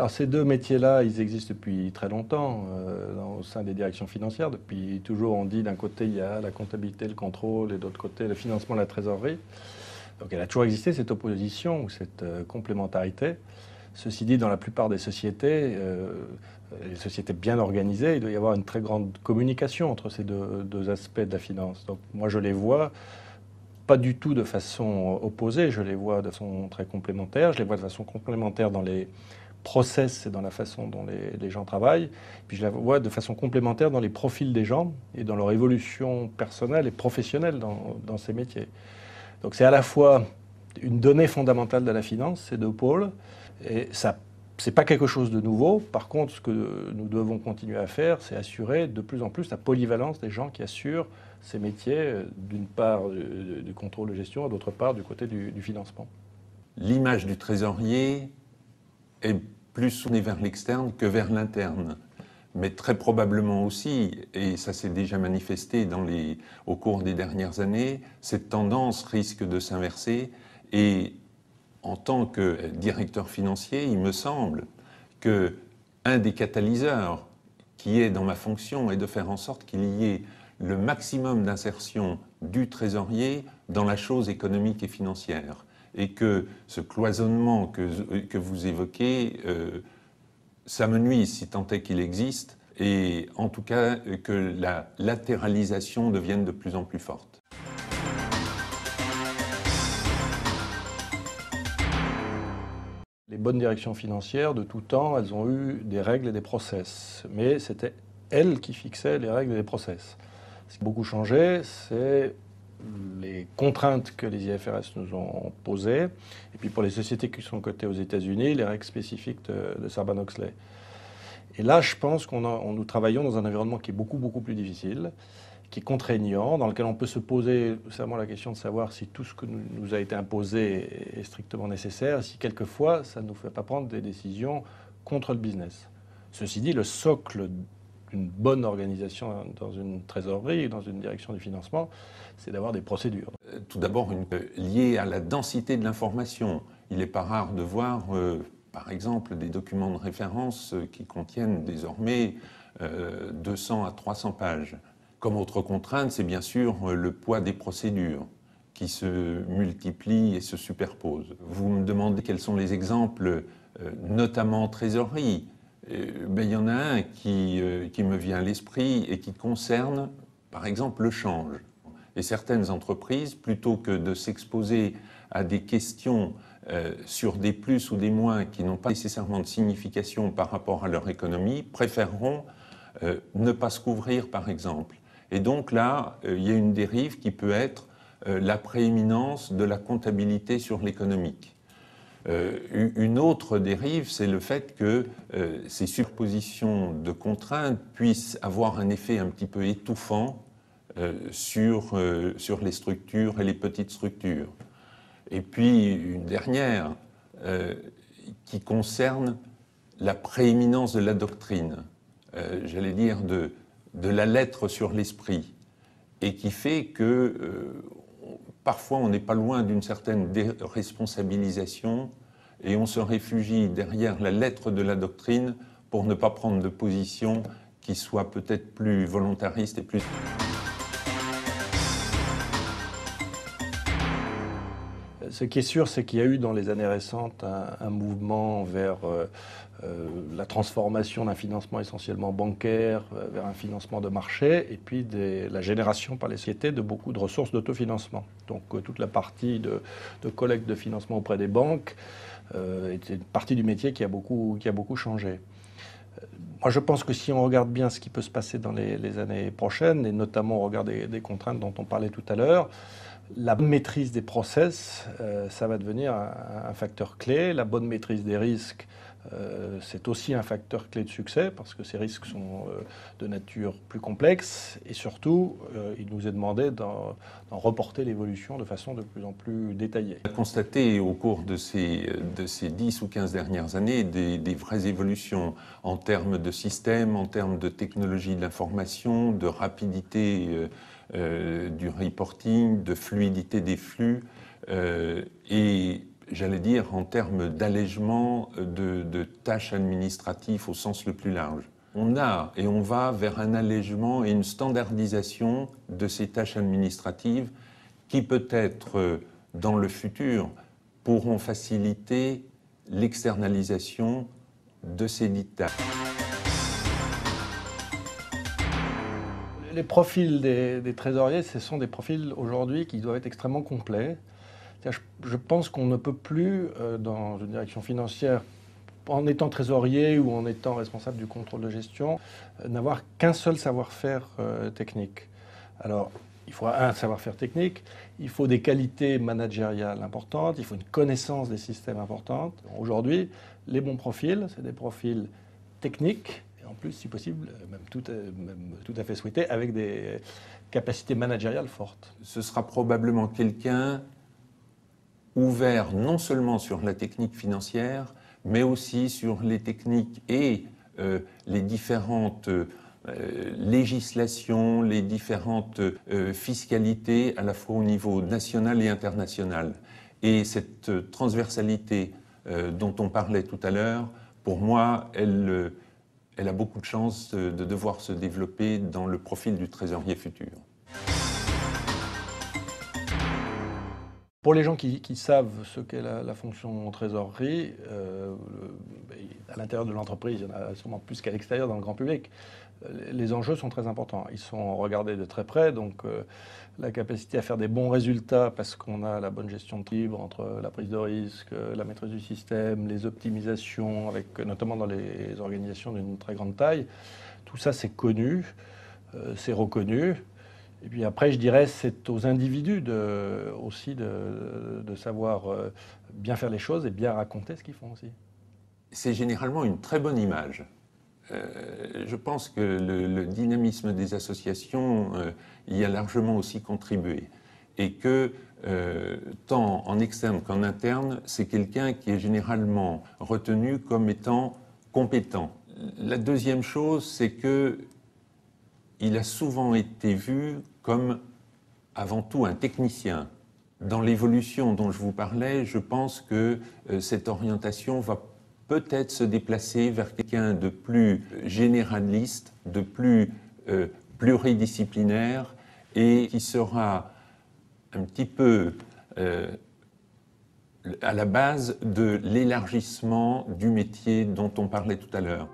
Alors ces deux métiers-là, ils existent depuis très longtemps au sein des directions financières. Depuis toujours, on dit d'un côté, il y a la comptabilité, le contrôle, et de l'autre côté, le financement, la trésorerie. Donc elle a toujours existé, cette opposition ou cette complémentarité. Ceci dit, dans la plupart des sociétés, les sociétés bien organisées, il doit y avoir une très grande communication entre ces deux aspects de la finance. Donc moi, je les vois pas du tout de façon opposée, je les vois de façon très complémentaire. Je les vois de façon complémentaire dans les process et dans la façon dont les gens travaillent. Puis je la vois de façon complémentaire dans les profils des gens et dans leur évolution personnelle et professionnelle dans ces métiers. Donc c'est à la fois une donnée fondamentale de la finance, ces deux pôles, et ça, c'est pas quelque chose de nouveau. Par contre, ce que nous devons continuer à faire, c'est assurer de plus en plus la polyvalence des gens qui assurent ces métiers, d'une part du contrôle de gestion, et d'autre part du côté du financement. L'image du trésorier est plus tournée vers l'externe que vers l'interne. Mais très probablement aussi, et ça s'est déjà manifesté au cours des dernières années, cette tendance risque de s'inverser. Et en tant que directeur financier, il me semble qu'un des catalyseurs qui est dans ma fonction est de faire en sorte qu'il y ait le maximum d'insertion du trésorier dans la chose économique et financière. Et que ce cloisonnement que vous évoquez, ça me nuit si tant est qu'il existe, et en tout cas que la latéralisation devienne de plus en plus forte. Les bonnes directions financières, de tout temps, elles ont eu des règles et des process. Mais c'était elles qui fixaient les règles et les process. Ce qui a beaucoup changé, c'est les contraintes que les IFRS nous ont posées. Et puis pour les sociétés qui sont cotées aux États-Unis, les règles spécifiques de Sarbanes-Oxley. Et là, je pense nous travaillons dans un environnement qui est beaucoup, beaucoup plus difficile, qui est contraignant, dans lequel on peut se poser seulement la question de savoir si tout ce que nous a été imposé est strictement nécessaire, et si quelquefois ça ne nous fait pas prendre des décisions contre le business. Ceci dit, le socle d'une bonne organisation dans une trésorerie, dans une direction du financement, c'est d'avoir des procédures. Tout d'abord, lié à la densité de l'information. Il n'est pas rare de voir, par exemple, des documents de référence qui contiennent désormais 200 à 300 pages. Comme autre contrainte, c'est bien sûr le poids des procédures qui se multiplient et se superposent. Vous me demandez quels sont les exemples, notamment en trésorerie. Il y en a un qui me vient à l'esprit et qui concerne, par exemple, le change. Et certaines entreprises, plutôt que de s'exposer à des questions sur des plus ou des moins qui n'ont pas nécessairement de signification par rapport à leur économie, préféreront ne pas se couvrir, par exemple. Et donc là, il y a une dérive qui peut être la prééminence de la comptabilité sur l'économique. Une autre dérive, c'est le fait que ces superpositions de contraintes puissent avoir un effet un petit peu étouffant sur les structures et les petites structures. Et puis une dernière qui concerne la prééminence de la doctrine, j'allais dire de la lettre sur l'esprit, et qui fait que parfois on n'est pas loin d'une certaine déresponsabilisation et on se réfugie derrière la lettre de la doctrine pour ne pas prendre de position qui soit peut-être plus volontariste et plus... Ce qui est sûr, c'est qu'il y a eu dans les années récentes un mouvement vers la transformation d'un financement essentiellement bancaire vers un financement de marché, et puis la génération par les sociétés de beaucoup de ressources d'autofinancement. Donc toute la partie de collecte de financement auprès des banques est une partie du métier qui a beaucoup changé. Moi, je pense que si on regarde bien ce qui peut se passer dans les années prochaines, et notamment au regard des contraintes dont on parlait tout à l'heure, la bonne maîtrise des process, ça va devenir un facteur clé. La bonne maîtrise des risques, c'est aussi un facteur clé de succès, parce que ces risques sont de nature plus complexe. Et surtout, il nous est demandé d'en reporter l'évolution de façon de plus en plus détaillée. On a constaté au cours de ces 10 ou 15 dernières années des vraies évolutions en termes de système, en termes de technologie de l'information, de rapidité du reporting, de fluidité des flux. Et j'allais dire, en termes d'allègement de tâches administratives au sens le plus large. On a et on va vers un allègement et une standardisation de ces tâches administratives qui peut-être, dans le futur, pourront faciliter l'externalisation de ces dites tâches. Les profils des trésoriers, ce sont des profils aujourd'hui qui doivent être extrêmement complets. Je pense qu'on ne peut plus, dans une direction financière, en étant trésorier ou en étant responsable du contrôle de gestion, n'avoir qu'un seul savoir-faire technique. Alors, il faut un savoir-faire technique, il faut des qualités managériales importantes, il faut une connaissance des systèmes importante. Aujourd'hui, les bons profils, c'est des profils techniques, et en plus, si possible, même tout à fait souhaité, avec des capacités managériales fortes. Ce sera probablement quelqu'un ouvert non seulement sur la technique financière, mais aussi sur les techniques et les différentes législations, les différentes fiscalités, à la fois au niveau national et international. Et cette transversalité dont on parlait tout à l'heure, pour moi, elle a beaucoup de chances de devoir se développer dans le profil du trésorier futur. Pour les gens qui savent ce qu'est la fonction trésorerie, à l'intérieur de l'entreprise, il y en a sûrement plus qu'à l'extérieur dans le grand public, les enjeux sont très importants. Ils sont regardés de très près, donc la capacité à faire des bons résultats parce qu'on a la bonne gestion de libre entre la prise de risque, la maîtrise du système, les optimisations, avec, notamment dans les organisations d'une très grande taille. Tout ça, c'est connu, c'est reconnu. Et puis après, je dirais, c'est aux individus aussi de savoir bien faire les choses et bien raconter ce qu'ils font aussi. C'est généralement une très bonne image. Je pense que le dynamisme des associations y a largement aussi contribué. Et que, tant en externe qu'en interne, c'est quelqu'un qui est généralement retenu comme étant compétent. La deuxième chose, c'est qu'il a souvent été vu comme, avant tout, un technicien. Dans l'évolution dont je vous parlais, je pense que cette orientation va peut-être se déplacer vers quelqu'un de plus généraliste, de plus pluridisciplinaire et qui sera un petit peu à la base de l'élargissement du métier dont on parlait tout à l'heure.